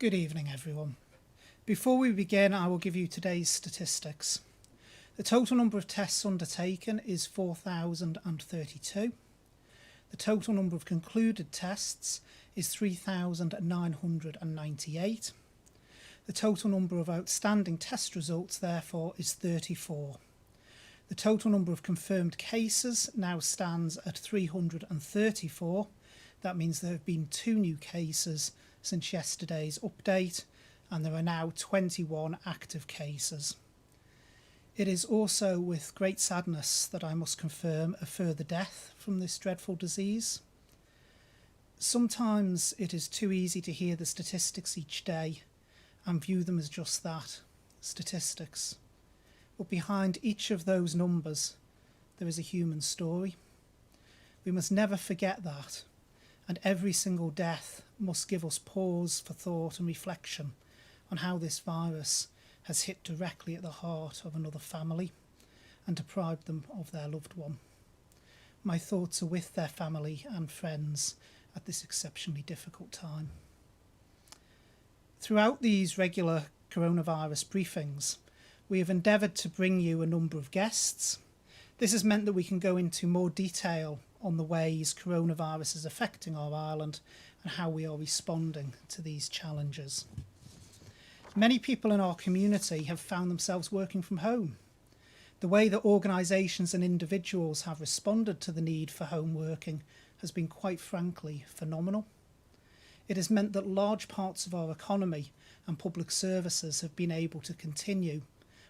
Good evening, everyone. Before we begin, I will give you today's statistics. The total number of tests undertaken is 4,032. The total number of concluded tests is 3,998. The total number of outstanding test results, therefore, is 34. The total number of confirmed cases now stands at 334. That means there have been 2 new cases since yesterday's update, and there are now 21 active cases. It is also with great sadness that I must confirm a further death from this dreadful disease. Sometimes it is too easy to hear the statistics each day and view them as just that, statistics. But behind each of those numbers, there is a human story. We must never forget that, and every single death must give us pause for thought and reflection on how this virus has hit directly at the heart of another family and deprived them of their loved one. My thoughts are with their family and friends at this exceptionally difficult time. Throughout these regular coronavirus briefings, we have endeavoured to bring you a number of guests. This has meant that we can go into more detail on the ways coronavirus is affecting our island and how we are responding to these challenges. Many people in our community have found themselves working from home. The way that organisations and individuals have responded to the need for home working has been quite frankly phenomenal. It has meant that large parts of our economy and public services have been able to continue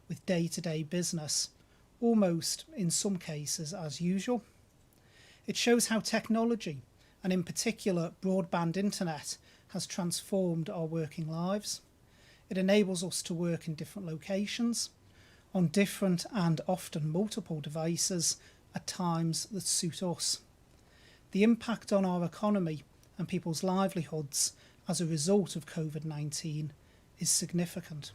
with day-to-day business, almost in some cases as usual. It shows how technology, and in particular broadband internet, has transformed our working lives. It enables us to work in different locations, on different and often multiple devices at times that suit us. The impact on our economy and people's livelihoods as a result of COVID-19 is significant.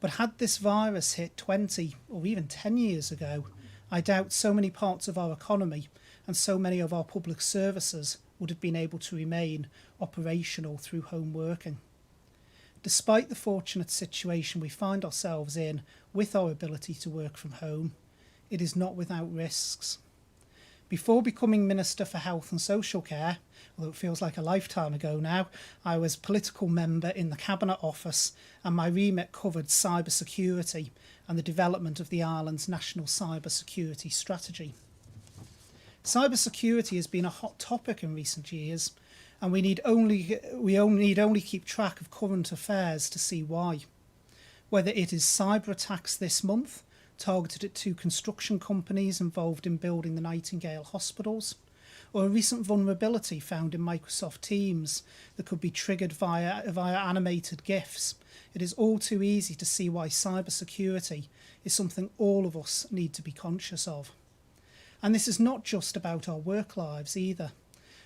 But had this virus hit 20 or even 10 years ago, I doubt so many parts of our economy and so many of our public services would have been able to remain operational through home working. Despite the fortunate situation we find ourselves in with our ability to work from home, it is not without risks. Before becoming Minister for Health and Social Care, although it feels like a lifetime ago now, I was political member in the Cabinet Office, and my remit covered cybersecurity and the development of the island's national cybersecurity strategy. Cybersecurity has been a hot topic in recent years, and we need only keep track of current affairs to see why. Whether it is cyber attacks this month, targeted at 2 construction companies involved in building the Nightingale hospitals, or a recent vulnerability found in Microsoft Teams that could be triggered via animated GIFs, it is all too easy to see why cybersecurity is something all of us need to be conscious of. And this is not just about our work lives either.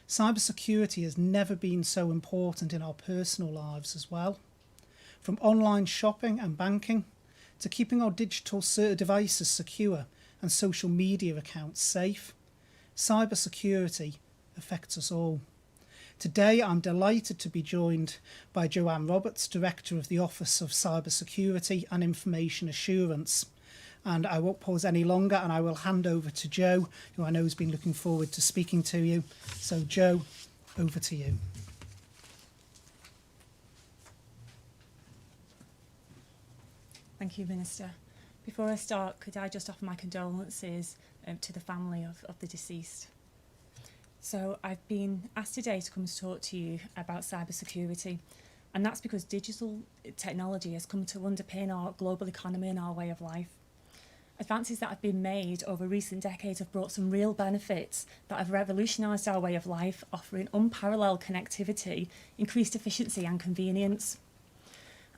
Cybersecurity has never been so important in our personal lives as well. From online shopping and banking, to keeping our digital devices secure and social media accounts safe, cybersecurity affects us all. Today I'm delighted to be joined by Joanne Roberts, Director of the Office of Cybersecurity and Information Assurance. And I won't pause any longer, and I will hand over to Jo, who I know has been looking forward to speaking to you. So Jo, over to you. Thank you, Minister. Before I start, could I just offer my condolences to the family of the deceased. So I've been asked today to come and talk to you about cybersecurity, and that's because digital technology has come to underpin our global economy and our way of life. Advances that have been made over recent decades have brought some real benefits that have revolutionised our way of life, offering unparalleled connectivity, increased efficiency and convenience.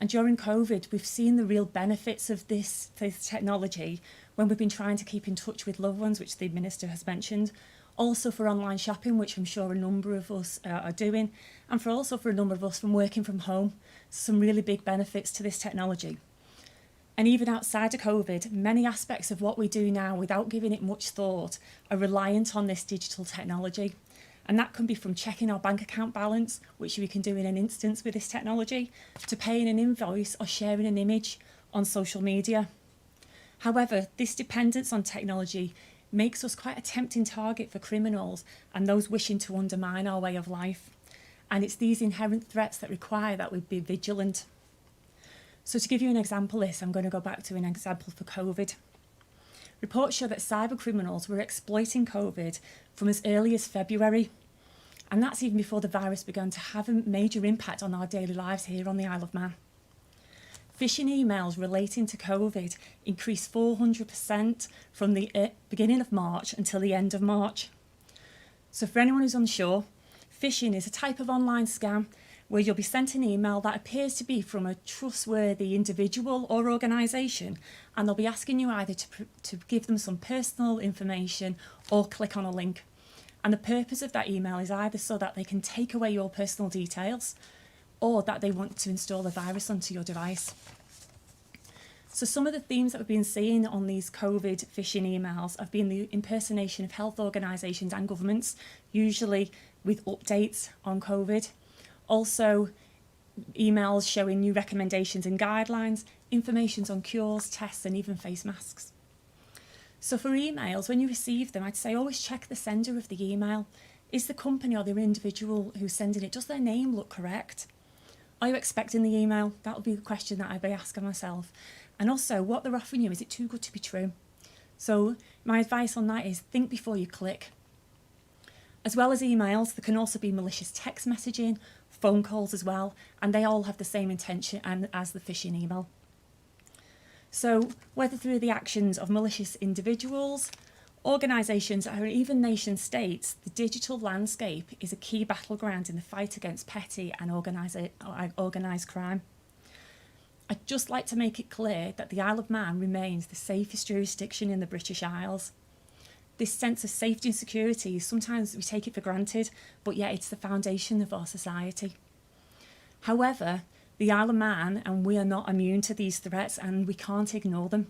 And during COVID, we've seen the real benefits of this technology when we've been trying to keep in touch with loved ones, which the Minister has mentioned, also for online shopping, which I'm sure a number of us are doing, and also for a number of us from working from home. Some really big benefits to this technology. And even outside of COVID, many aspects of what we do now, without giving it much thought, are reliant on this digital technology. And that can be from checking our bank account balance, which we can do in an instant with this technology, to paying an invoice or sharing an image on social media. However, this dependence on technology makes us quite a tempting target for criminals and those wishing to undermine our way of life. And it's these inherent threats that require that we be vigilant. So to give you an example of this, I'm going to go back to an example for COVID. Reports show that cyber criminals were exploiting COVID from as early as February. And that's even before the virus began to have a major impact on our daily lives here on the Isle of Man. Phishing emails relating to COVID increased 400% from the beginning of March until the end of March. So for anyone who's unsure, phishing is a type of online scam where you'll be sent an email that appears to be from a trustworthy individual or organisation, and they'll be asking you either to give them some personal information or click on a link. And the purpose of that email is either so that they can take away your personal details or that they want to install a virus onto your device. So some of the themes that we've been seeing on these COVID phishing emails have been the impersonation of health organisations and governments, usually with updates on COVID. Also, emails showing new recommendations and guidelines, information on cures, tests, and even face masks. So for emails, when you receive them, I'd say always check the sender of the email. Is the company or the individual who's sending it, does their name look correct? Are you expecting the email? That would be the question that I'd be asking myself. And also, what they're offering you, is it too good to be true? So my advice on that is think before you click. As well as emails, there can also be malicious text messaging, phone calls as well, and they all have the same intention as the phishing email. So whether through the actions of malicious individuals, organisations, or even nation states, the digital landscape is a key battleground in the fight against petty and organised crime. I'd just like to make it clear that the Isle of Man remains the safest jurisdiction in the British Isles. This sense of safety and security, sometimes we take it for granted, but yet it's the foundation of our society. However, the Isle of Man and we are not immune to these threats, and we can't ignore them.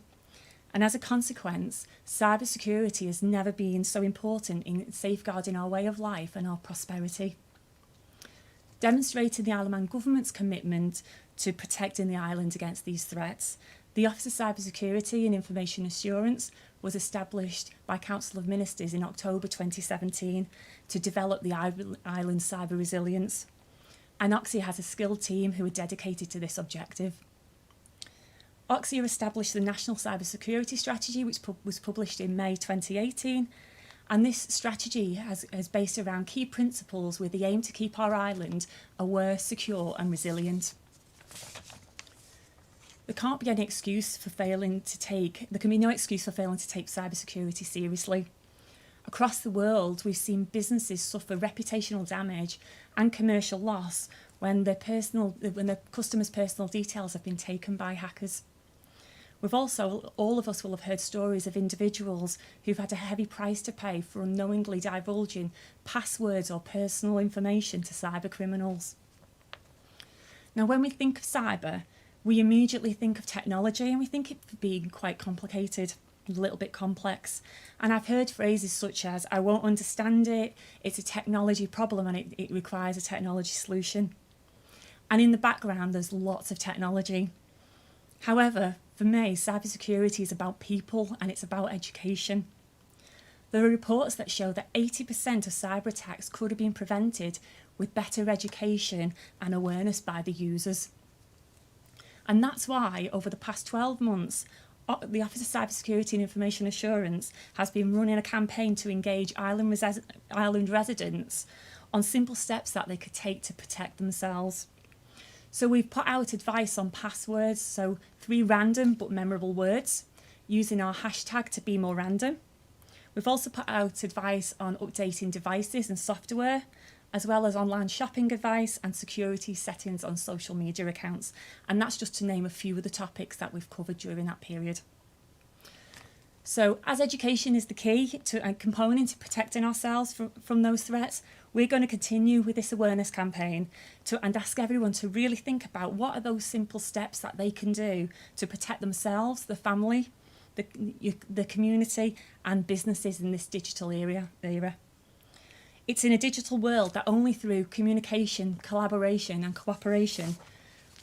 And as a consequence, cybersecurity has never been so important in safeguarding our way of life and our prosperity. Demonstrating the Isle of Man government's commitment to protecting the island against these threats, the Office of Cybersecurity and Information Assurance was established by Council of Ministers in October 2017 to develop the island's cyber resilience. And Oxia has a skilled team who are dedicated to this objective. Oxia established the National Cybersecurity Strategy, which was published in May 2018, and this strategy is based around key principles with the aim to keep our island aware, secure and resilient. There can be no excuse for failing to take cybersecurity seriously. Across the world, we've seen businesses suffer reputational damage and commercial loss when their customers' personal details have been taken by hackers. All of us will have heard stories of individuals who've had a heavy price to pay for unknowingly divulging passwords or personal information to cyber criminals. Now, when we think of cyber, we immediately think of technology and we think it being quite complicated, a little bit complex. And I've heard phrases such as, I won't understand it, it's a technology problem and it requires a technology solution. And in the background, there's lots of technology. However, for me, cybersecurity is about people and it's about education. There are reports that show that 80% of cyber attacks could have been prevented with better education and awareness by the users. And that's why, over the past 12 months, the Office of Cybersecurity and Information Assurance has been running a campaign to engage island residents on simple steps that they could take to protect themselves. So we've put out advice on passwords, so 3 random but memorable words, using our hashtag to be more random. We've also put out advice on updating devices and software, as well as online shopping advice and security settings on social media accounts. And that's just to name a few of the topics that we've covered during that period. So as education is the key component to protecting ourselves from those threats, we're going to continue with this awareness campaign and ask everyone to really think about what are those simple steps that they can do to protect themselves, the family, the community and businesses in this digital era. It's in a digital world that only through communication, collaboration and cooperation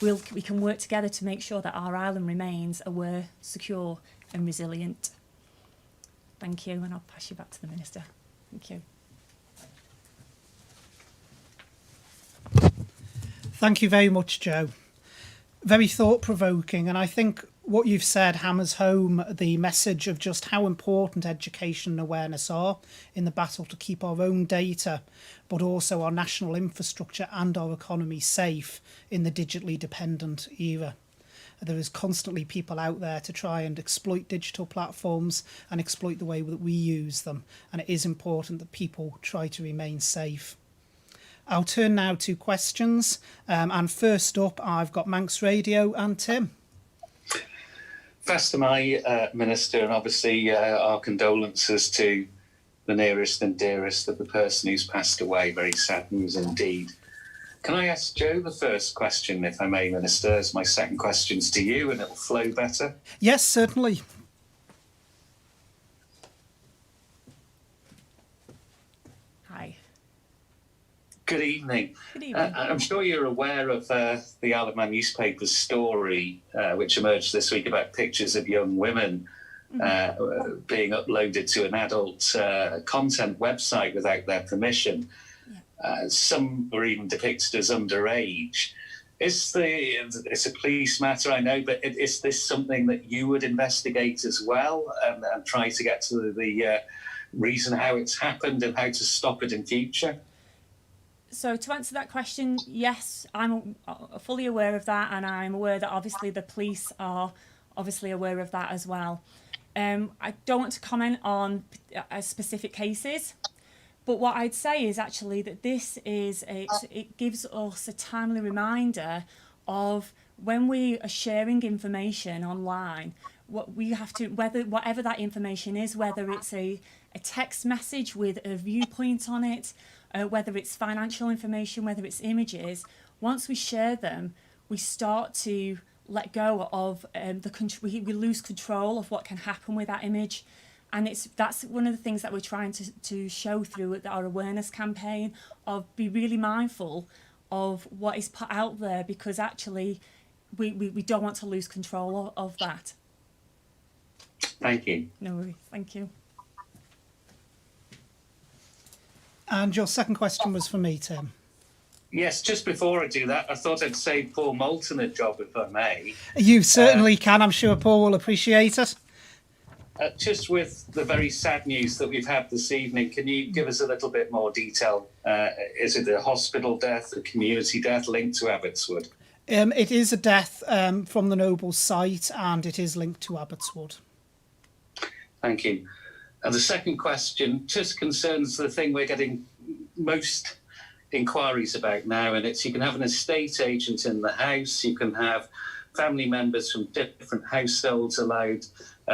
we can work together to make sure that our island remains aware, secure and resilient. Thank you, and I'll pass you back to the Minister. Thank you. Thank you very much, Jo. Very thought-provoking, and I think what you've said hammers home the message of just how important education and awareness are in the battle to keep our own data, but also our national infrastructure and our economy safe in the digitally dependent era. There is constantly people out there to try and exploit digital platforms and exploit the way that we use them, and it is important that people try to remain safe. I'll turn now to questions, and first up I've got Manx Radio and Tim. First am I, Minister, and obviously our condolences to the nearest and dearest of the person who's passed away. Very sad news indeed. Can I ask Jo the first question, if I may, Minister, as my second question's to you and it'll flow better? Yes, certainly. Hi. Good evening. Good evening. I'm sure you're aware of the Isle of Man newspaper's story, which emerged this week about pictures of young women being uploaded to an adult content website without their permission. Some were even depicted as underage. It's a police matter, I know, but is this something that you would investigate as well and try to get to the reason how it's happened and how to stop it in future? So to answer that question, yes, I'm fully aware of that, and I'm aware that obviously the police are obviously aware of that as well. I don't want to comment on specific cases, but what I'd say is actually that this is it gives us a timely reminder of when we are sharing information online, what we have to, whatever that information is, whether it's a text message with a viewpoint on it, whether it's financial information, whether it's images, once we share them, we start to let go of we lose control of what can happen with that image. And that's one of the things that we're trying to show through our awareness campaign, of be really mindful of what is put out there, because actually we don't want to lose control of that. Thank you. No worries. Thank you. And your second question was for me, Tim. Yes, just before I do that, I thought I'd save Paul Moulton a job, if I may. You certainly can. I'm sure Paul will appreciate it. Just with the very sad news that we've had this evening, can you give us a little bit more detail? Is it a hospital death, a community death linked to Abbotswood? It is a death from the Noble site, and it is linked to Abbotswood. Thank you. And the second question just concerns the thing we're getting most inquiries about now, and it's you can have an estate agent in the house, you can have family members from different households allowed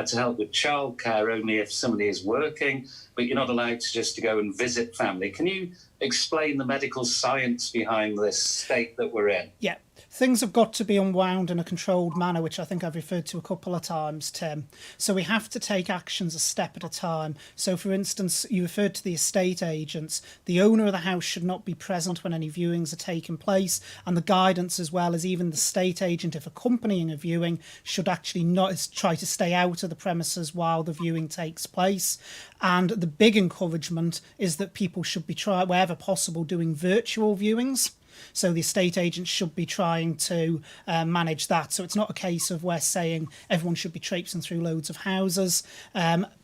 to help with childcare only if somebody is working, but you're not allowed to go and visit family. Can you explain the medical science behind this state that we're in? Yeah. Things have got to be unwound in a controlled manner, which I think I've referred to a couple of times, Tim. So we have to take actions a step at a time. So, for instance, you referred to the estate agents. The owner of the house should not be present when any viewings are taking place, and the guidance, as well as even the estate agent, if accompanying a viewing, should actually not try to stay out of the premises while the viewing takes place. And the big encouragement is that people should be wherever possible, doing virtual viewings. So the estate agent should be trying to manage that. So it's not a case of we're saying everyone should be traipsing through loads of houses.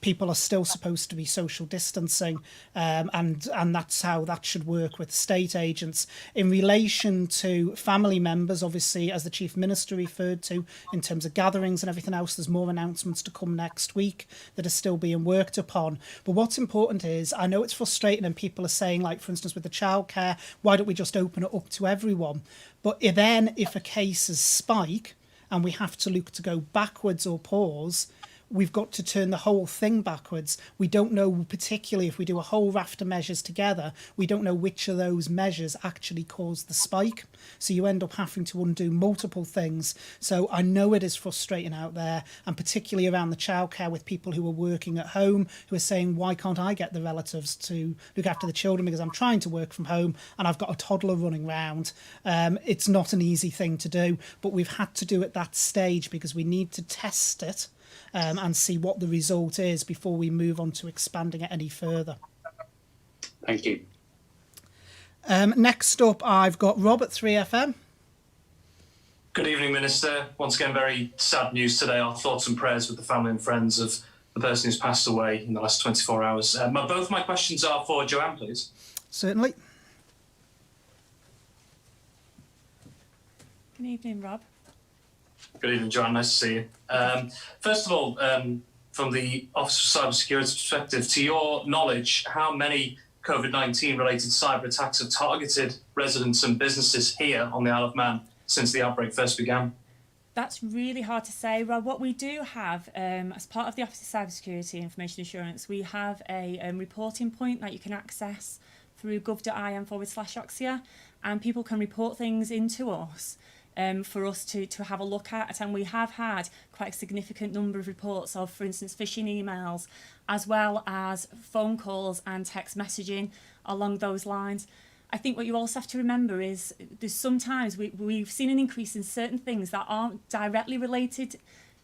People are still supposed to be social distancing, and that's how that should work with estate agents. In relation to family members, obviously, as the Chief Minister referred to, in terms of gatherings and everything else, there's more announcements to come next week that are still being worked upon. But what's important is, I know it's frustrating and people are saying, like, for instance, with the childcare, why don't we just open it up to everyone? But then if a cases spike and we have to look to go backwards or pause, we've got to turn the whole thing backwards. We don't know, particularly if we do a whole raft of measures together, we don't know which of those measures actually caused the spike. So you end up having to undo multiple things. So I know it is frustrating out there, and particularly around the childcare with people who are working at home, who are saying, why can't I get the relatives to look after the children because I'm trying to work from home and I've got a toddler running around. It's not an easy thing to do, but we've had to do it at that stage because we need to test it and see what the result is before we move on to expanding it any further. Thank you. Next up, I've got Rob at 3FM. Good evening, Minister. Once again, very sad news today. Our thoughts and prayers with the family and friends of the person who's passed away in the last 24 hours. Both my questions are for Joanne, please. Certainly. Good evening, Rob. Good evening, Joanne. Nice to see you. First of all, from the Office of Cybersecurity perspective, to your knowledge, how many COVID-19 related cyber attacks have targeted residents and businesses here on the Isle of Man since the outbreak first began? That's really hard to say, Rob. What we do have, as part of the Office of Cybersecurity Information Assurance, we have a reporting point that you can access through gov.im/Oxia, and people can report things into us for us to have a look at. And we have had quite a significant number of reports of, for instance, phishing emails, as well as phone calls and text messaging along those lines. I think what you also have to remember is there's sometimes we've seen an increase in certain things that aren't directly related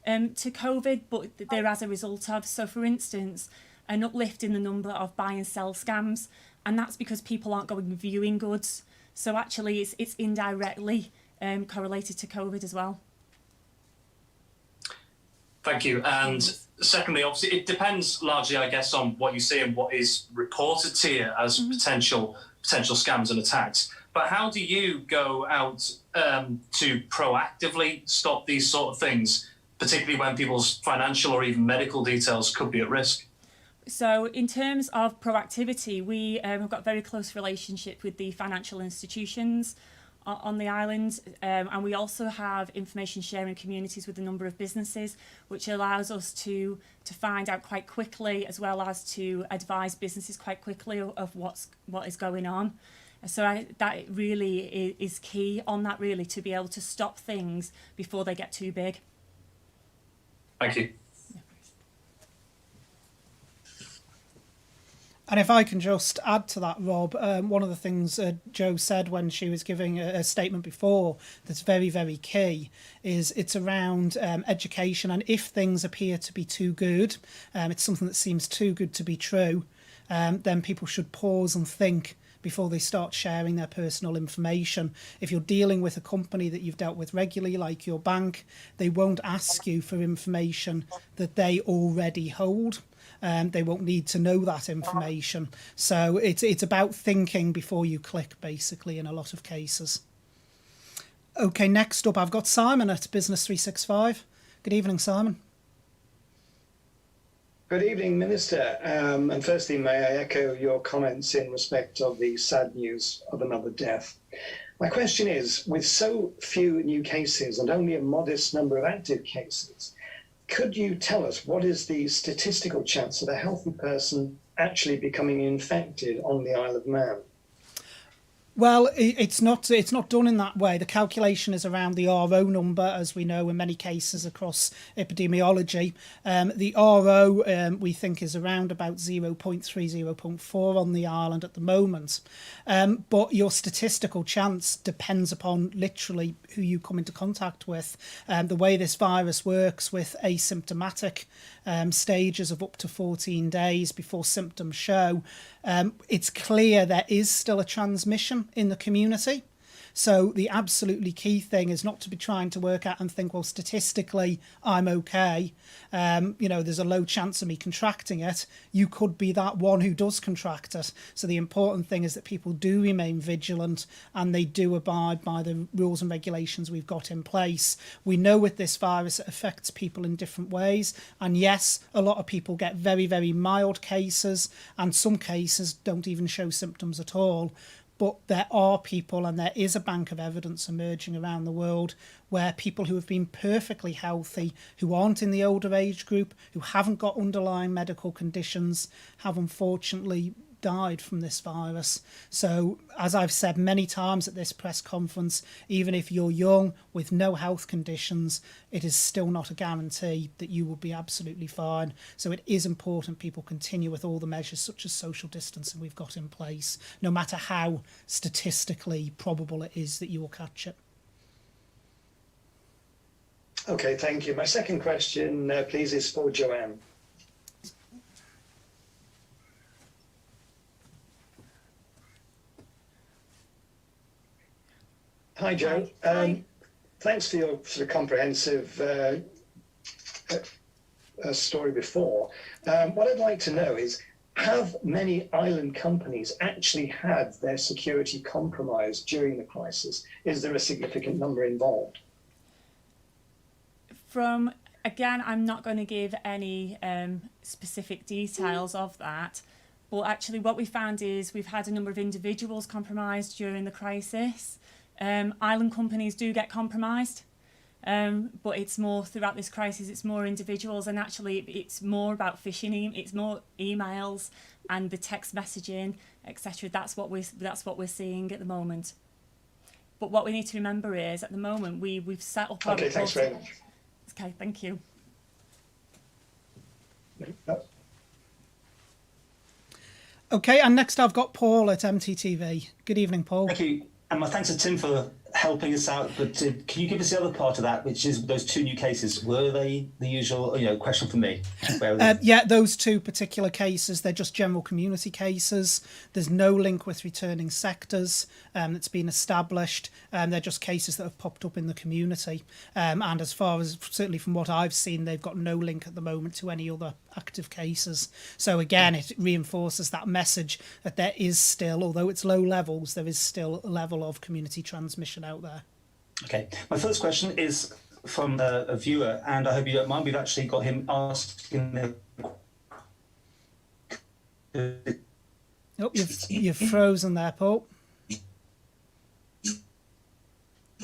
to COVID, but they're as a result of. So, for instance, an uplift in the number of buy and sell scams, and that's because people aren't going and viewing goods. So actually, it's indirectly correlated to COVID as well. Thank you. And secondly, obviously, it depends largely, I guess, on what you see and what is reported to you as potential scams and attacks. But how do you go out to proactively stop these sort of things, particularly when people's financial or even medical details could be at risk? So in terms of proactivity, we have got a very close relationship with the financial institutions on the island, and we also have information sharing communities with a number of businesses, which allows us to find out quite quickly, as well as to advise businesses quite quickly of what is going on. So that really is key on that, really, to be able to stop things before they get too big. Thank you. And if I can just add to that, Rob, one of the things Jo said when she was giving a statement before that's very, very key is it's around education. And if things appear to be too good, it's something that seems too good to be true, then people should pause and think before they start sharing their personal information. If you're dealing with a company that you've dealt with regularly, like your bank, they won't ask you for information that they already hold. They won't need to know that information. So it's about thinking before you click, basically, in a lot of cases. Okay, next up, I've got Simon at Business 365. Good evening, Simon. Good evening, Minister. And firstly, may I echo your comments in respect of the sad news of another death. My question is, with so few new cases and only a modest number of active cases, could you tell us what is the statistical chance of a healthy person actually becoming infected on the Isle of Man? Well, it's not done in that way. The calculation is around the RO number, as we know in many cases across epidemiology. The RO we think is around about 0.3, 0.4 on the island at the moment. But your statistical chance depends upon literally who you come into contact with. The way this virus works with asymptomatic stages of up to 14 days before symptoms show, it's clear there is still a transmission in the community. So the absolutely key thing is not to be trying to work out and think, well, statistically, I'm okay. There's a low chance of me contracting it. You could be that one who does contract it. So the important thing is that people do remain vigilant and they do abide by the rules and regulations we've got in place. We know with this virus, it affects people in different ways. And yes, a lot of people get very, very mild cases, and some cases don't even show symptoms at all. But there are people, and there is a bank of evidence emerging around the world where people who have been perfectly healthy, who aren't in the older age group, who haven't got underlying medical conditions, have unfortunately died from this virus. So, as I've said many times at this press conference, even if you're young with no health conditions, it is still not a guarantee that you will be absolutely fine. So it is important people continue with all the measures such as social distancing we've got in place, no matter how statistically probable it is that you will catch it. Okay, thank you. My second question, please, is for Joanne. Hi, Joe. Hi. Thanks for your sort of comprehensive story before. What I'd like to know is, have many island companies actually had their security compromised during the crisis? Is there a significant number involved? Again, I'm not going to give any specific details of that. But actually what we found is we've had a number of individuals compromised during the crisis. Island companies do get compromised, but it's more throughout this crisis, it's more individuals, and actually it's more about phishing, it's more emails and the text messaging, etc. That's what we're seeing at the moment. But what we need to remember is, at the moment, we've set up our Okay, thanks very much. Okay, thank you. Okay, and next I've got Paul at MTTV. Good evening, Paul. Thank you. And my thanks to Tim for helping us out. But can you give us the other part of that, which is those two new cases? Were they the usual, question for me? Yeah, those two particular cases, they're just general community cases. There's no link with returning sectors that's been established. They're just cases that have popped up in the community. And as far as, certainly from what I've seen, they've got no link at the moment to any other active cases. So again, it reinforces that message that there is still, although it's low levels, there is still a level of community transmission out there. Okay. My first question is from a viewer, and I hope you don't mind. We've actually got him asking Oh, you've frozen there, Paul.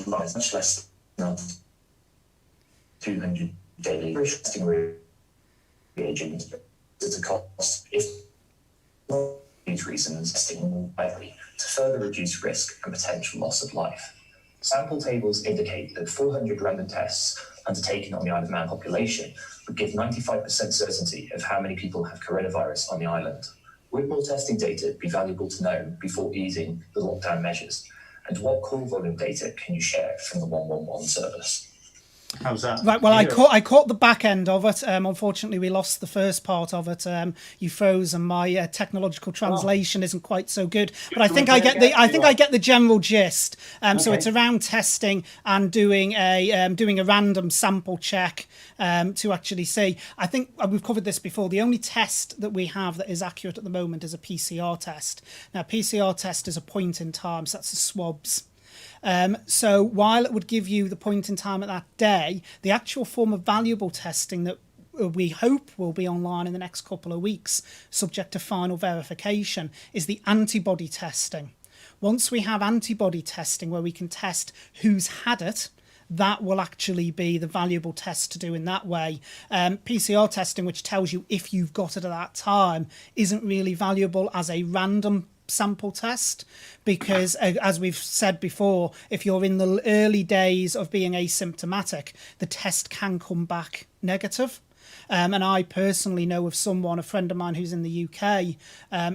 Much less than 200 daily testing reagents at a cost if these reasons testing more widely to further reduce risk and potential loss of life. Sample tables indicate that 400 random tests undertaken on the Isle of Man population would give 95% certainty of how many people have coronavirus on the island. Would more testing data be valuable to know before easing the lockdown measures? And what call volume data can you share from the 111 service? How's that? Right, well, I caught the back end of it. Unfortunately, we lost the first part of it. You froze, and my technological translation isn't quite so good. But I think I get the general gist. So it's around testing and doing a random sample check to actually see. I think we've covered this before. The only test that we have that is accurate at the moment is a PCR test. Now, PCR test is a point in time, so that's the swabs. So while it would give you the point in time at that day, the actual form of valuable testing that we hope will be online in the next couple of weeks, subject to final verification, is the antibody testing. Once we have antibody testing where we can test who's had it, that will actually be the valuable test to do in that way. PCR testing, which tells you if you've got it at that time, isn't really valuable as a random sample test, because as we've said before, if you're in the early days of being asymptomatic, the test can come back negative. And I personally know of someone, a friend of mine who's in the UK,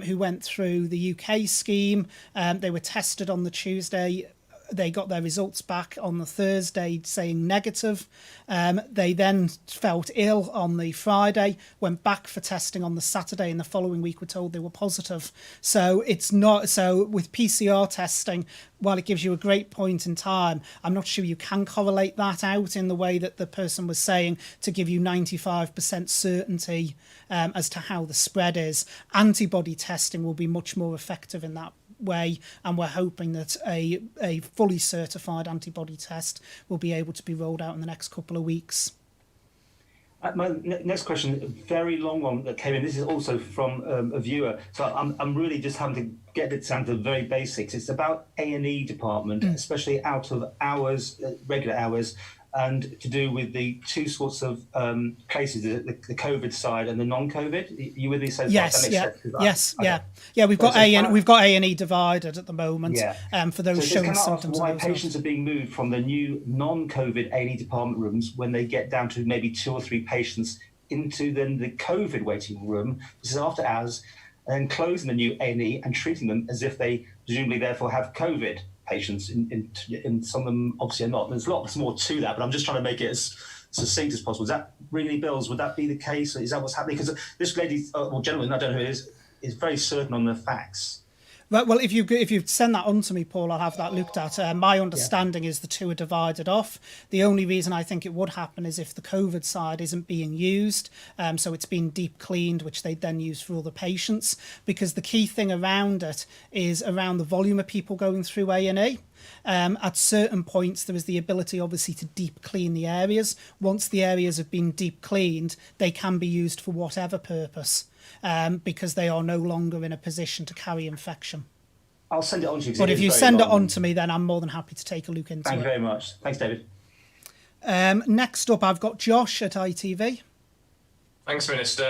who went through the UK scheme. They were tested on the Tuesday. They got their results back on the Thursday saying negative. They then felt ill on the Friday, went back for testing on the Saturday, and the following week were told they were positive. So it's not so with PCR testing, while it gives you a great point in time, I'm not sure you can correlate that out in the way that the person was saying to give you 95% certainty as to how the spread is. Antibody testing will be much more effective in that way, and we're hoping that a fully certified antibody test will be able to be rolled out in the next couple of weeks. My next question, a very long one that came in. This is also from a viewer, so I'm really just having to get it down to the very basics. It's about A&E department, especially out of hours, regular hours, and to do with the two sorts of cases, the COVID side and the non-COVID. You with me so far? Yes, That makes sense. yes, Okay. yeah. We've got So we've got A&E divided at the moment. Yeah. For those So showing can I ask symptoms. why and those patients are being moved from the new non-COVID A&E department rooms when they get down to maybe 2 or 3 patients into then the COVID waiting room, which is after hours, and then closing the new A&E and treating them as if they presumably therefore have COVID patients. In some of them obviously are not. There's lots more to that, but I'm just trying to make it as succinct as possible. Is that really, Bills? Would that be the case? Is that what's happening? Because this lady, or gentleman, I don't know who it is very certain on the facts. Right, well, if you send that on to me, Paul, I'll have that looked at. My understanding is the two are divided off. The only reason I think it would happen is if the COVID side isn't being used, so it's been deep cleaned, which they then use for other patients. Because the key thing around it is around the volume of people going through A&E. At certain points, there is the ability, obviously, to deep clean the areas. Once the areas have been deep cleaned, they can be used for whatever purpose. Because they are no longer in a position to carry infection. I'll send it on to you. But if you send it on to me, then I'm more than happy to take a look into it. Thank you very much. Thanks, David. Next up, I've got Josh at ITV. Thanks, Minister.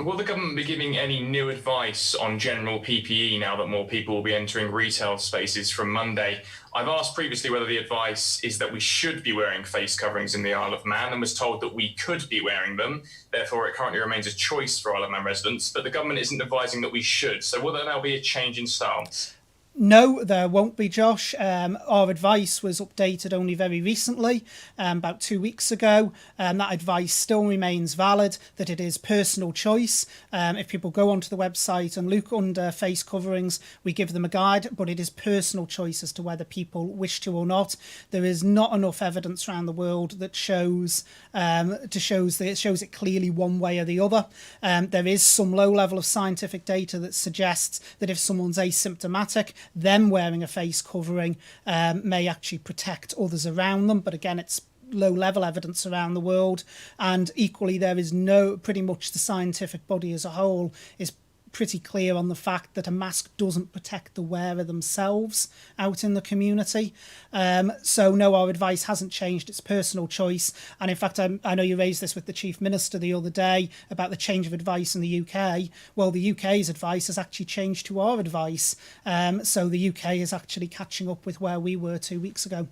Will the government be giving any new advice on general PPE now that more people will be entering retail spaces from Monday? I've asked previously whether the advice is that we should be wearing face coverings in the Isle of Man and was told that we could be wearing them. Therefore, it currently remains a choice for Isle of Man residents, but the government isn't advising that we should. So will there now be a change in stance? No, there won't be, Josh. Our advice was updated only very recently, about 2 weeks ago. That advice still remains valid, that it is personal choice. If people go onto the website and look under face coverings, we give them a guide, but it is personal choice as to whether people wish to or not. There is not enough evidence around the world that shows it clearly one way or the other. There is some low level of scientific data that suggests that if someone's asymptomatic, them wearing a face covering may actually protect others around them. But again, it's low level evidence around the world. And equally, there is pretty much the scientific body as a whole is pretty clear on the fact that a mask doesn't protect the wearer themselves out in the community. So no, our advice hasn't changed. It's personal choice. And in fact, I know you raised this with the Chief Minister the other day about the change of advice in the UK. Well, the UK's advice has actually changed to our advice. So the UK is actually catching up with where we were 2 weeks ago.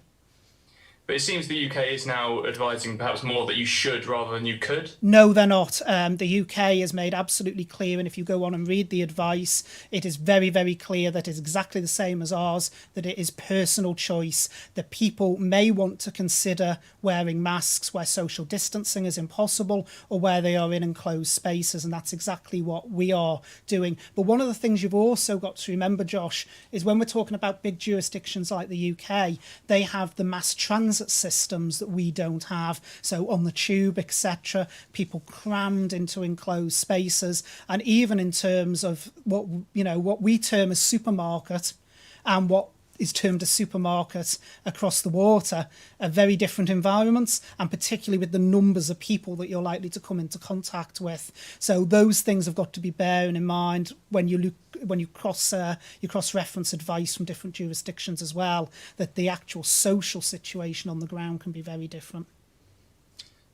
But it seems the UK is now advising perhaps more that you should rather than you could. No, they're not. The UK has made absolutely clear, and if you go on and read the advice, it is very, very clear that it's exactly the same as ours, that it is personal choice, that people may want to consider wearing masks where social distancing is impossible or where they are in enclosed spaces, and that's exactly what we are doing. But one of the things you've also got to remember, Josh, is when we're talking about big jurisdictions like the UK, they have the mass transit systems that we don't have. So on the tube, etc., people crammed into enclosed spaces. And even in terms of what we term as supermarket and what is termed a supermarket across the water, are very different environments, and particularly with the numbers of people that you're likely to come into contact with. So those things have got to be bearing in mind when you cross-reference advice from different jurisdictions as well, that the actual social situation on the ground can be very different.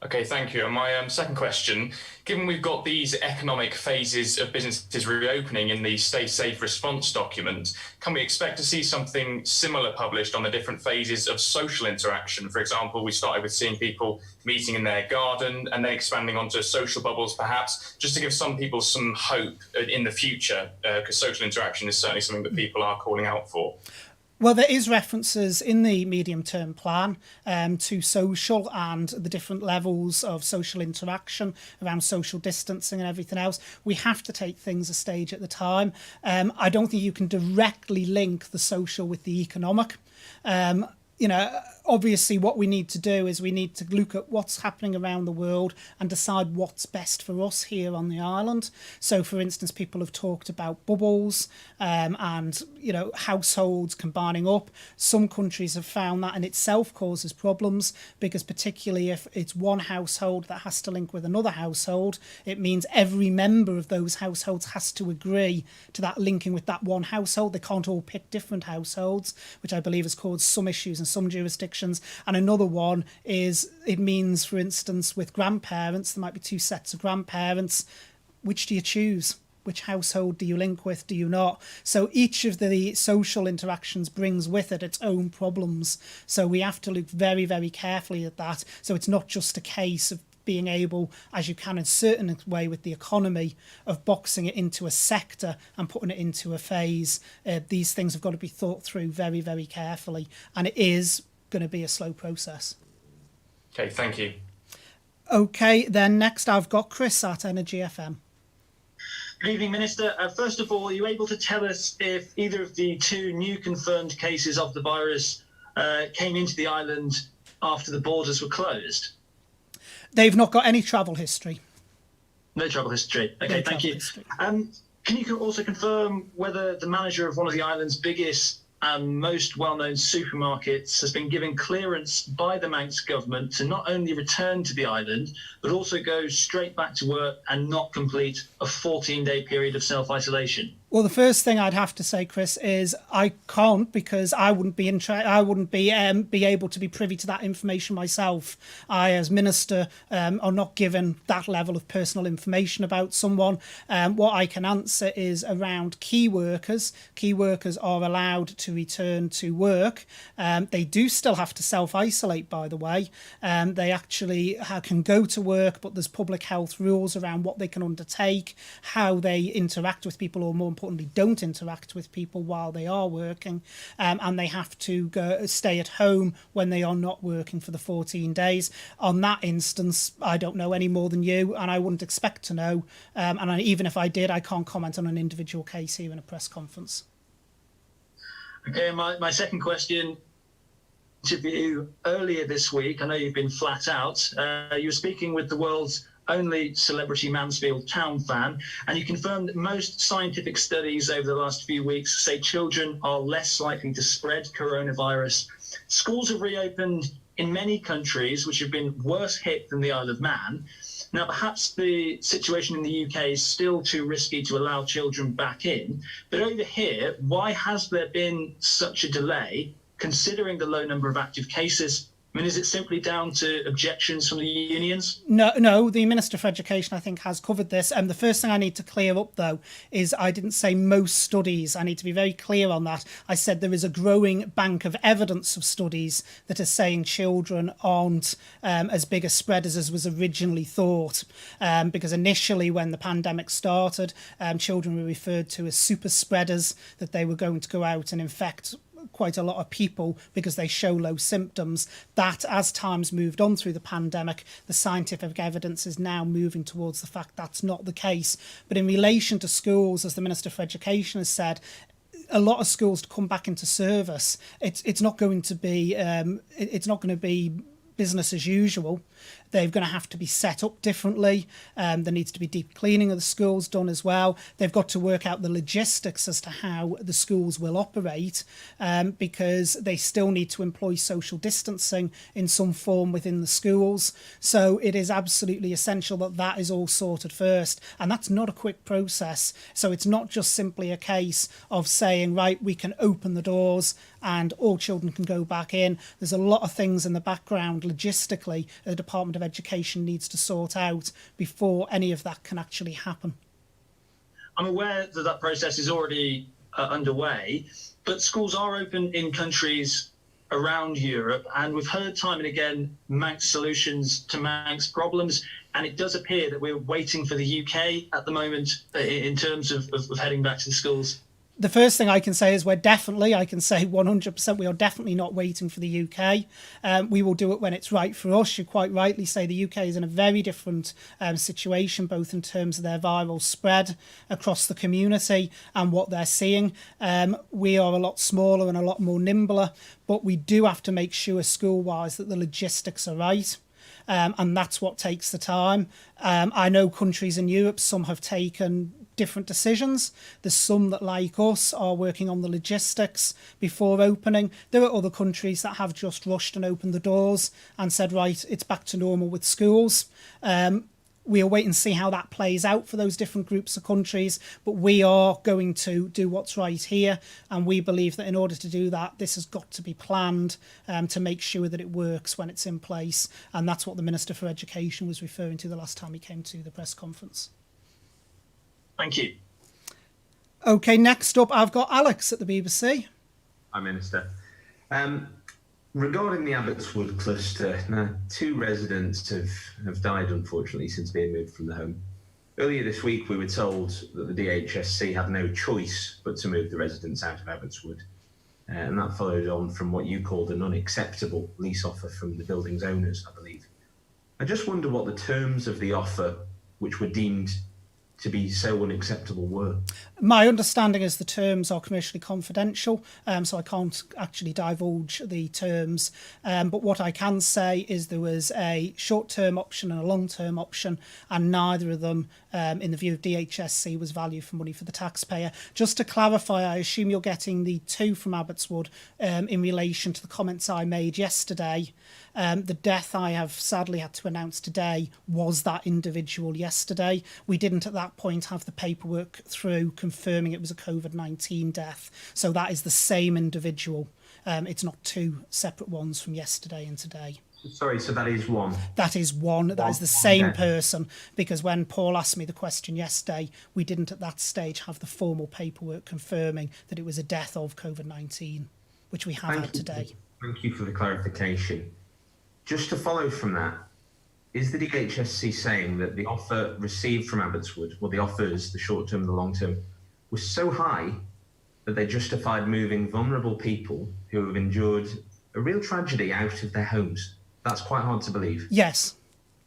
Okay, thank you. And my second question, given we've got these economic phases of businesses reopening in the Stay Safe response document, can we expect to see something similar published on the different phases of social interaction? For example, we started with seeing people meeting in their garden and then expanding onto social bubbles, perhaps, just to give some people some hope in the future, because social interaction is certainly something that people are calling out for. Well, there is references in the medium-term plan to social and the different levels of social interaction around social distancing and everything else. We have to take things a stage at the time. I don't think you can directly link the social with the economic. obviously what we need to do is we need to look at what's happening around the world and decide what's best for us here on the island. So, for instance, people have talked about bubbles and, households combining up. Some countries have found that in itself causes problems because particularly if it's one household that has to link with another household, it means every member of those households has to agree to that linking with that one household. They can't all pick different households, which I believe has caused some issues in some jurisdictions. And another one is it means, for instance, with grandparents, there might be two sets of grandparents. Which do you choose? Which household do you link with? Do you not? So each of the social interactions brings with it its own problems. So we have to look very, very carefully at that. So it's not just a case of being able, as you can in a certain way with the economy, of boxing it into a sector and putting it into a phase. These things have got to be thought through very, very carefully. And it is going to be a slow process. Okay, thank you. Okay, then next I've got Chris at Energy FM. Good evening, Minister. First of all, are you able to tell us if either of the two new confirmed cases of the virus came into the island after the borders were closed? They've not got any travel history. No travel history. Okay, thank you. Can you also confirm whether the manager of one of the island's biggest and most well-known supermarkets has been given clearance by the Manx government to not only return to the island, but also go straight back to work and not complete a 14-day period of self-isolation? Well, the first thing I'd have to say, Chris, is I can't, because I wouldn't be able to be privy to that information myself. I, as minister, are not given that level of personal information about someone. What I can answer is around key workers. Key workers are allowed to return to work. They do still have to self-isolate, by the way. They actually can go to work, but there's public health rules around what they can undertake, how they interact with people, or more importantly don't interact with people while they are working, and they have to stay at home when they are not working for the 14 days. On that instance, I don't know any more than you, and I wouldn't expect to know, and even if I did, I can't comment on an individual case here in a press conference. Okay, my second question, interview earlier this week, I know you've been flat out, you were speaking with the world's only celebrity Mansfield Town fan, and you confirmed that most scientific studies over the last few weeks say children are less likely to spread coronavirus. Schools have reopened in many countries which have been worse hit than the Isle of Man. Now, perhaps the situation in the UK is still too risky to allow children back in, but over here, why has there been such a delay, considering the low number of active cases? I mean, is it simply down to objections from the unions? No, the Minister for Education, I think, has covered this. The first thing I need to clear up, though, is I didn't say most studies. I need to be very clear on that. I said there is a growing bank of evidence of studies that are saying children aren't as big a spreaders as was originally thought. Because initially, when the pandemic started, children were referred to as super spreaders, that they were going to go out and infect quite a lot of people because they show low symptoms. That, as time's moved on through the pandemic, the scientific evidence is now moving towards the fact that's not the case. But in relation to schools, as the Minister for Education has said, a lot of schools to come back into service, it's not going to be business as usual. They're going to have to be set up differently. There needs to be deep cleaning of the schools done as well. They've got to work out the logistics as to how the schools will operate, because they still need to employ social distancing in some form within the schools. So it is absolutely essential that that is all sorted first. And that's not a quick process. So it's not just simply a case of saying, right, we can open the doors and all children can go back in. There's a lot of things in the background logistically the Department of Education needs to sort out before any of that can actually happen. I'm aware that that process is already underway, but schools are open in countries around Europe, and we've heard time and again Manx solutions to Manx problems, and it does appear that we're waiting for the UK at the moment in terms of heading back to the schools. The first thing I can say is I can say 100%, we are definitely not waiting for the UK. We will do it when it's right for us. You quite rightly say the UK is in a very different situation, both in terms of their viral spread across the community and what they're seeing. We are a lot smaller and a lot more nimbler, but we do have to make sure school-wise that the logistics are right. And that's what takes the time. I know countries in Europe, some have taken different decisions. There's some that, like us, are working on the logistics before opening. There are other countries that have just rushed and opened the doors and said, right, it's back to normal with schools. We'll wait and see how that plays out for those different groups of countries, but we are going to do what's right here, and we believe that in order to do that, this has got to be planned to make sure that it works when it's in place, and that's what the Minister for Education was referring to the last time he came to the press conference. Thank you. Okay, next up I've got Alex at the BBC. Hi, Minister. Regarding the Abbotswood cluster, now, 2 residents have died, unfortunately, since being moved from the home. Earlier this week, we were told that the DHSC had no choice but to move the residents out of Abbotswood. And that followed on from what you called an unacceptable lease offer from the building's owners, I believe. I just wonder what the terms of the offer, which were deemed to be so unacceptable, were. My understanding is the terms are commercially confidential, so I can't actually divulge the terms. But what I can say is there was a short-term option and a long-term option, and neither of them, in the view of DHSC, was value for money for the taxpayer. Just to clarify, I assume you're getting the 2 from Abbotswood in relation to the comments I made yesterday. The death I have sadly had to announce today was that individual yesterday. We didn't at that point have the paperwork through confirming it was a COVID-19 death. So that is the same individual. It's not 2 separate ones from yesterday and today. Sorry, so that is one? That is one. That is the same person, because when Paul asked me the question yesterday, we didn't at that stage have the formal paperwork confirming that it was a death of COVID-19, which we have had today. Thank you for the clarification. Just to follow from that, is the DHSC saying that the offer received from Abbotswood, well, the offers, the short-term and the long-term, was so high that they justified moving vulnerable people who have endured a real tragedy out of their homes? That's quite hard to believe. Yes,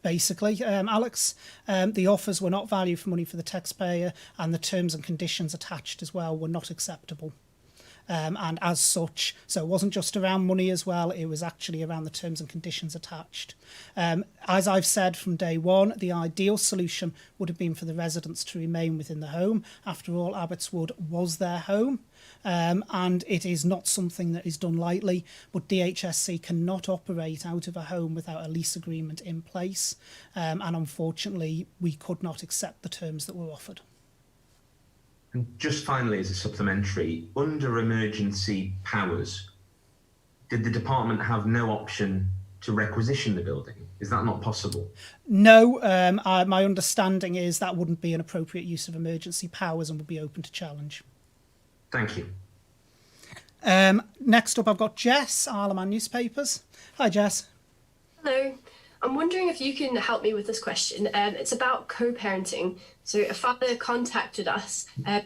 basically, Alex. The offers were not value for money for the taxpayer, and the terms and conditions attached as well were not acceptable. And as such, so it wasn't just around money as well, it was actually around the terms and conditions attached. As I've said from day one, the ideal solution would have been for the residents to remain within the home. After all, Abbotswood was their home. And it is not something that is done lightly, but DHSC cannot operate out of a home without a lease agreement in place. And unfortunately, we could not accept the terms that were offered. And just finally, as a supplementary, under emergency powers, did the department have no option to requisition the building? Is that not possible? No, my understanding is that wouldn't be an appropriate use of emergency powers and would be open to challenge. Thank you. Next up, I've got Jess, Isle of Man Newspapers. Hi, Jess. Hello. I'm wondering if you can help me with this question. It's about co-parenting. So a father contacted us.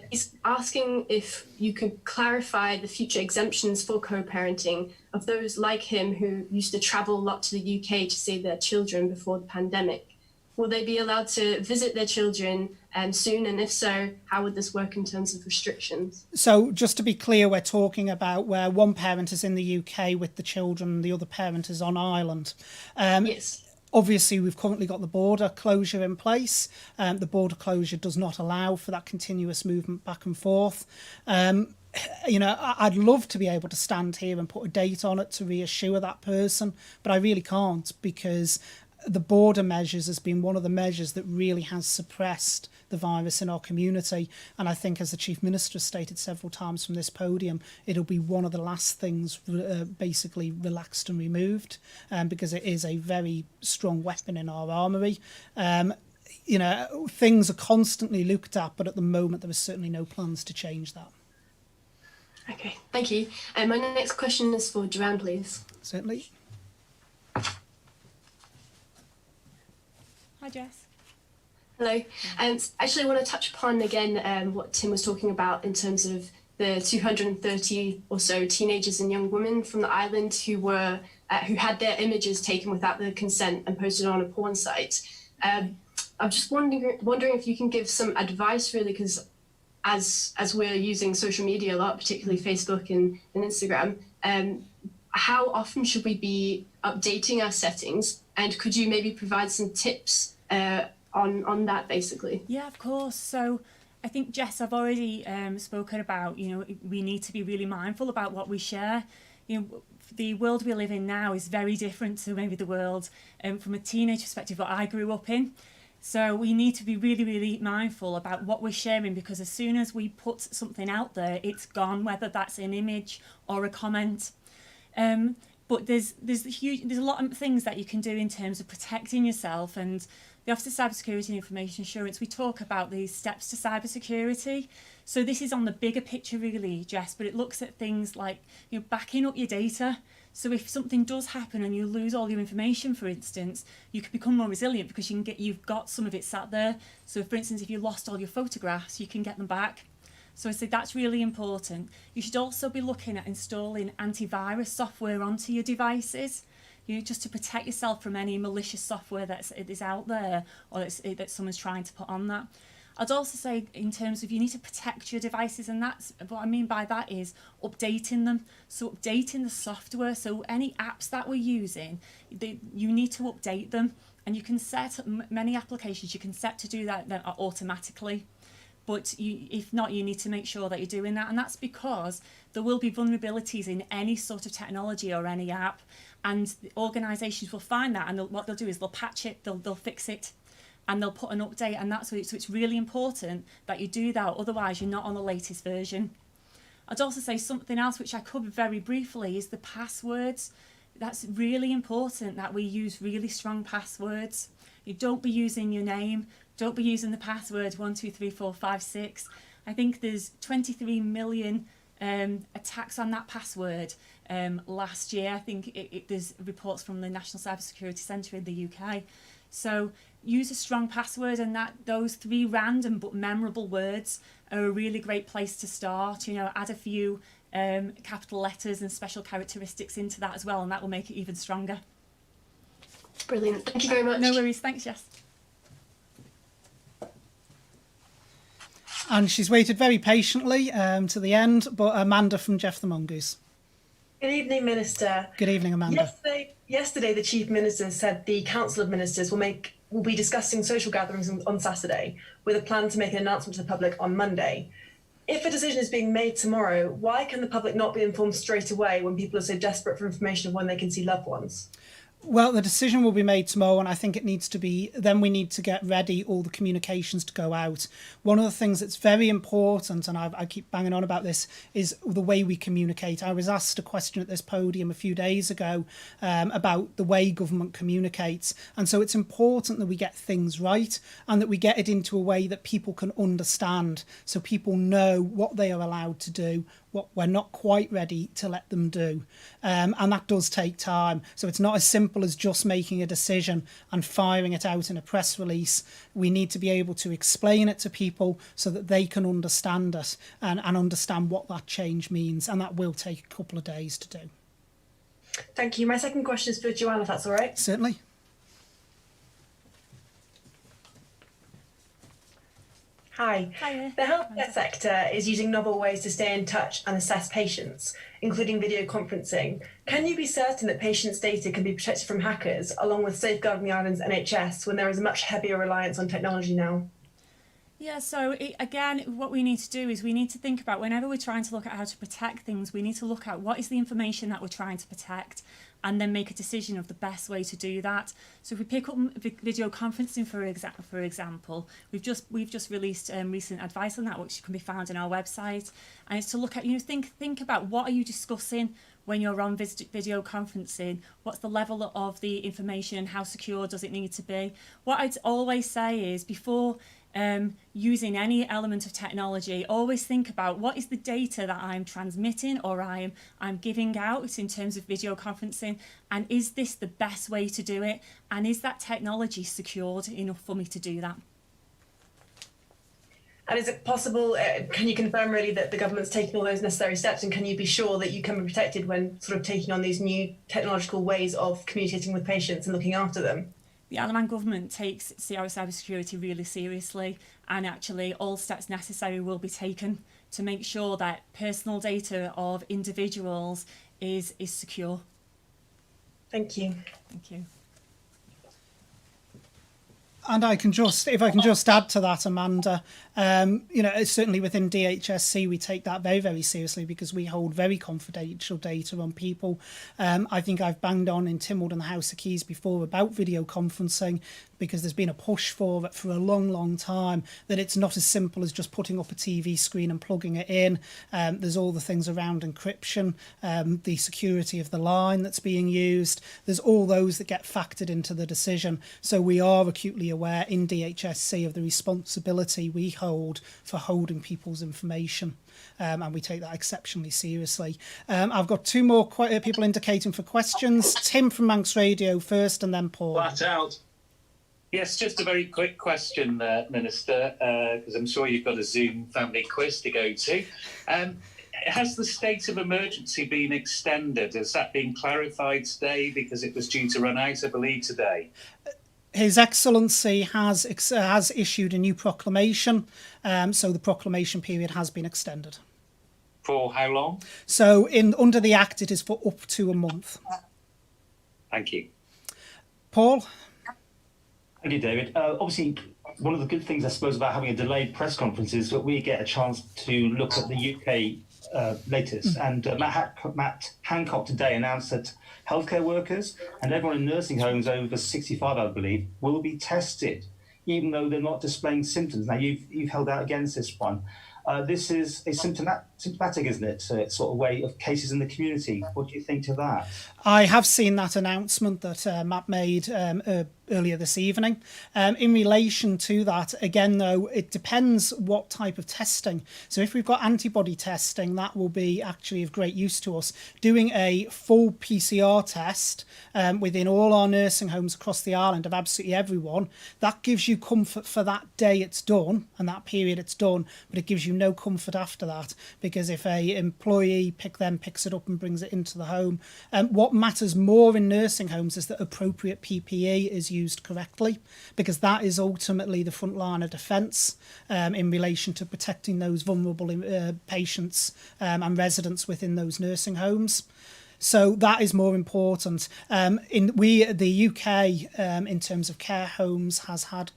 He's asking if you could clarify the future exemptions for co-parenting of those like him who used to travel a lot to the UK to see their children before the pandemic. Will they be allowed to visit their children soon? And if so, how would this work in terms of restrictions? So just to be clear, we're talking about where one parent is in the UK with the children and the other parent is on Ireland. Yes. Obviously, we've currently got the border closure in place. The border closure does not allow for that continuous movement back and forth. You know, I'd love to be able to stand here and put a date on it to reassure that person, but I really can't, because the border measures has been one of the measures that really has suppressed the virus in our community. And I think, as the Chief Minister has stated several times from this podium, it'll be one of the last things basically relaxed and removed, because it is a very strong weapon in our armoury. You know, things are constantly looked at, but at the moment there is certainly no plans to change that. Okay, thank you. And my next question is for Joanne, please. Certainly. Hi, Jess. Hello. Actually, I want to touch upon again what Tim was talking about in terms of the 230 or so teenagers and young women from the island who had their images taken without their consent and posted on a porn site. I'm just wondering if you can give some advice, really, because as we're using social media a lot, particularly Facebook and Instagram, how often should we be updating our settings? And could you maybe provide some tips on that, basically? Yeah, of course. So I think, Jess, I've already spoken about, we need to be really mindful about what we share. The world we live in now is very different to maybe the world from a teenage perspective what I grew up in. So we need to be really, really mindful about what we're sharing, because as soon as we put something out there, it's gone, whether that's an image or a comment. But there's a lot of things that you can do in terms of protecting yourself. And the Office of Cybersecurity and Information Assurance, we talk about these steps to cybersecurity. So this is on the bigger picture, really, Jess, but it looks at things like backing up your data. So if something does happen and you lose all your information, for instance, you can become more resilient because you've got some of it sat there. So for instance, if you lost all your photographs, you can get them back. So I say that's really important. You should also be looking at installing antivirus software onto your devices, just to protect yourself from any malicious software that is out there or that someone's trying to put on that. I'd also say in terms of you need to protect your devices, and that's what I mean by that is updating them. So updating the software. So any apps that we're using, you need to update them, and you can set many applications you can set to do that automatically. But if not, you need to make sure that you're doing that, and that's because there will be vulnerabilities in any sort of technology or any app, and organisations will find that, and what they'll do is they'll patch it, they'll fix it, and they'll put an update, and so it's really important that you do that, otherwise you're not on the latest version. I'd also say something else which I covered very briefly is the passwords. That's really important that we use really strong passwords. You don't be using your name, don't be using the password 123456. I think there's 23 million attacks on that password last year. I think there's reports from the National Cybersecurity Centre in the UK. So use a strong password, and those 3 random but memorable words are a really great place to start. Add a few capital letters and special characteristics into that as well, and that will make it even stronger. Brilliant. Thank you very much. No worries. Thanks, Jess. And she's waited very patiently to the end, but Amanda from Jeff the Mongoose. Good evening, Minister. Good evening, Amanda. Yesterday, the Chief Minister said the Council of Ministers will be discussing social gatherings on Saturday with a plan to make an announcement to the public on Monday. If a decision is being made tomorrow, why can the public not be informed straight away when people are so desperate for information of when they can see loved ones? Well, the decision will be made tomorrow, and I think it needs to be, then we need to get ready all the communications to go out. One of the things that's very important, and I keep banging on about this, is the way we communicate. I was asked a question at this podium a few days ago about the way government communicates. And so it's important that we get things right and that we get it into a way that people can understand, so people know what they are allowed to do, what we're not quite ready to let them do. And that does take time. So it's not as simple as just making a decision and firing it out in a press release. We need to be able to explain it to people so that they can understand it and understand what that change means. And that will take a couple of days to do. Thank you. My second question is for Joanne, if that's all right. Certainly. Hi. Hiya. The healthcare sector is using novel ways to stay in touch and assess patients, including video conferencing. Can you be certain that patients' data can be protected from hackers, along with safeguarding the island's NHS, when there is a much heavier reliance on technology now? Yeah, so again, what we need to do is we need to think about, whenever we're trying to look at how to protect things, we need to look at what is the information that we're trying to protect, and then make a decision of the best way to do that. So if we pick up video conferencing, for example, we've just released recent advice on that, which can be found on our website, and it's to look at, think about what are you discussing when you're on video conferencing, what's the level of the information and how secure does it need to be. What I'd always say is, before using any element of technology, always think about what is the data that I'm transmitting or I'm giving out in terms of video conferencing, and is this the best way to do it, and is that technology secured enough for me to do that? And is it possible, can you confirm really that the government's taking all those necessary steps, and can you be sure that you can be protected when sort of taking on these new technological ways of communicating with patients and looking after them? The Isle of Man government takes cybersecurity really seriously, and actually all steps necessary will be taken to make sure that personal data of individuals is secure. Thank you. Thank you. And if I can just add to that, Amanda, certainly within DHSC, we take that very, very seriously because we hold very confidential data on people. I think I've banged on in Tynwald and the House of Keys before about video conferencing, because there's been a push for it for a long, long time, that it's not as simple as just putting up a TV screen and plugging it in. There's all the things around encryption, the security of the line that's being used. There's all those that get factored into the decision. So we are acutely aware in DHSC of the responsibility we hold for holding people's information. And we take that exceptionally seriously. I've got two more people indicating for questions. Tim from Manx Radio first, and then Paul. Flat out. Yes, just a very quick question, Minister, because I'm sure you've got a Zoom family quiz to go to. Has the state of emergency been extended? Has that been clarified today? Because it was due to run out, I believe, today. His Excellency has issued a new proclamation, so the proclamation period has been extended. For how long? So under the Act, it is for up to a month. Thank you. Paul? Thank you, David. Obviously, one of the good things, I suppose, about having a delayed press conference is that we get a chance to look at the UK latest. And Matt Hancock today announced that healthcare workers and everyone in nursing homes over 65, I believe, will be tested, even though they're not displaying symptoms. Now, you've held out against this one. This is a symptomatic, isn't it, sort of way of cases in the community. What do you think to that? I have seen that announcement that Matt made earlier this evening. In relation to that, again, though, it depends what type of testing. So if we've got antibody testing, that will be actually of great use to us. Doing a full PCR test within all our nursing homes across the island of absolutely everyone, that gives you comfort for that day it's done and that period it's done, but it gives you no comfort after that, because if a employee picks it up and brings it into the home, what matters more in nursing homes is that appropriate PPE is used correctly, because that is ultimately the front line of defence in relation to protecting those vulnerable patients and residents within those nursing homes. So that is more important. The UK, in terms of care homes, has had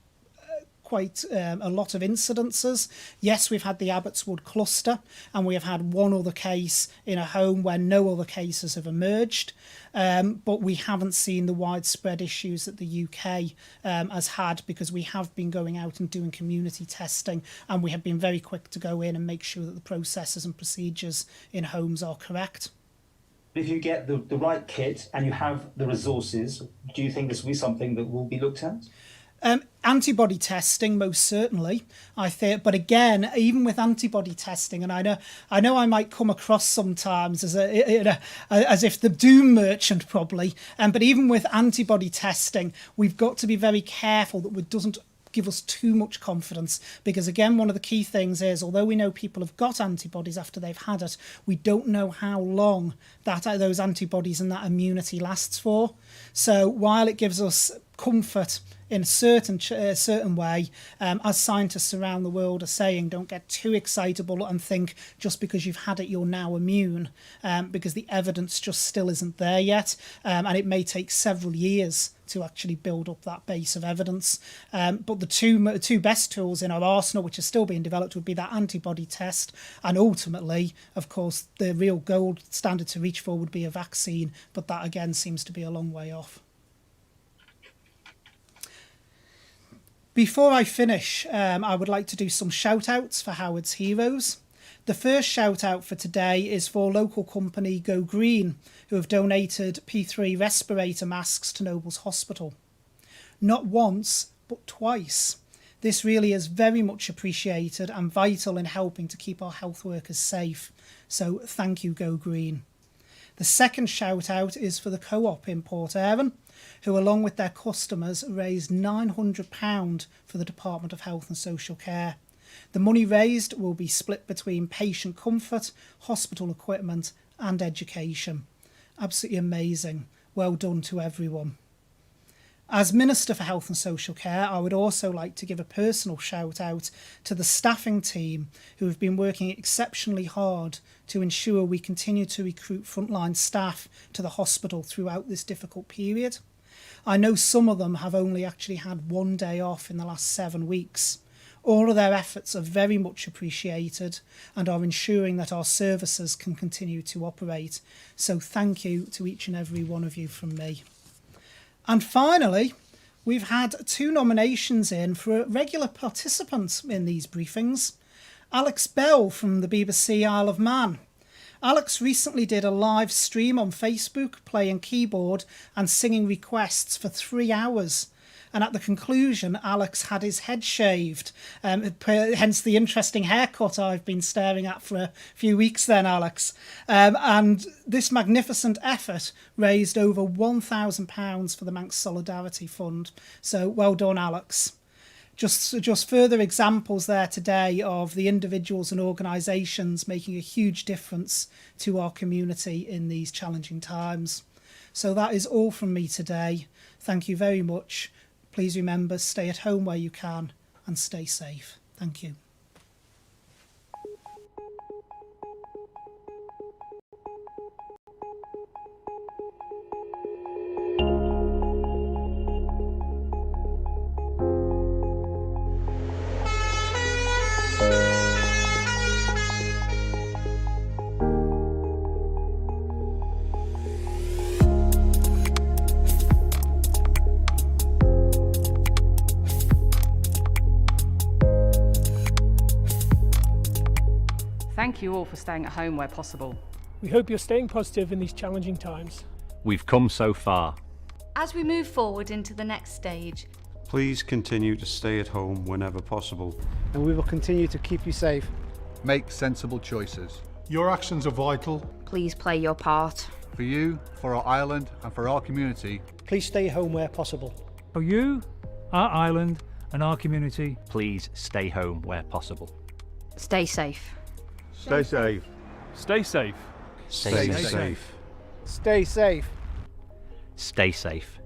quite a lot of incidences. Yes, we've had the Abbotswood cluster, and we have had one other case in a home where no other cases have emerged. But we haven't seen the widespread issues that the UK has had, because we have been going out and doing community testing, and we have been very quick to go in and make sure that the processes and procedures in homes are correct. If you get the right kit and you have the resources, do you think this will be something that will be looked at? Antibody testing, most certainly, I think. But again, even with antibody testing, and I know I might come across sometimes as if the doom merchant probably, but even with antibody testing, we've got to be very careful that it doesn't give us too much confidence, because again, one of the key things is, although we know people have got antibodies after they've had it, we don't know how long those antibodies and that immunity lasts for. So while it gives us comfort in a certain way, as scientists around the world are saying, don't get too excitable and think just because you've had it you're now immune, because the evidence just still isn't there yet, and it may take several years to actually build up that base of evidence. But the two best tools in our arsenal, which are still being developed, would be that antibody test, and ultimately, of course, the real gold standard to reach for would be a vaccine, but that again seems to be a long way off. Before I finish, I would like to do some shout-outs for Howard's Heroes. The first shout-out for today is for local company Go Green, who have donated P3 respirator masks to Nobles Hospital. Not once, but twice. This really is very much appreciated and vital in helping to keep our health workers safe. So thank you, Go Green. The second shout-out is for the Co-op in Port Erin, who along with their customers raised £900 for the Department of Health and Social Care. The money raised will be split between patient comfort, hospital equipment and education. Absolutely amazing. Well done to everyone. As Minister for Health and Social Care, I would also like to give a personal shout out to the staffing team who have been working exceptionally hard to ensure we continue to recruit frontline staff to the hospital throughout this difficult period. I know some of them have only actually had one day off in the last 7 weeks. All of their efforts are very much appreciated and are ensuring that our services can continue to operate. So thank you to each and every one of you from me. And finally, we've had 2 nominations in for a regular participant in these briefings. Alex Bell from the BBC Isle of Man. Alex recently did a live stream on Facebook playing keyboard and singing requests for 3 hours. And at the conclusion, Alex had his head shaved, hence the interesting haircut I've been staring at for a few weeks then, Alex. And this magnificent effort raised over £1,000 for the Manx Solidarity Fund. So well done, Alex. Just further examples there today of the individuals and organisations making a huge difference to our community in these challenging times. So that is all from me today. Thank you very much. Please remember, stay at home where you can and stay safe. Thank you. Thank you all for staying at home where possible. We hope you're staying positive in these challenging times. We've come so far. As we move forward into the next stage, please continue to stay at home whenever possible. And we will continue to keep you safe. Make sensible choices. Your actions are vital. Please play your part. For you, for our island and for our community. Please stay home where possible. For you, our island and our community. Please stay home where possible. Stay safe. Stay safe. Stay safe. Stay safe. Stay safe. Stay safe.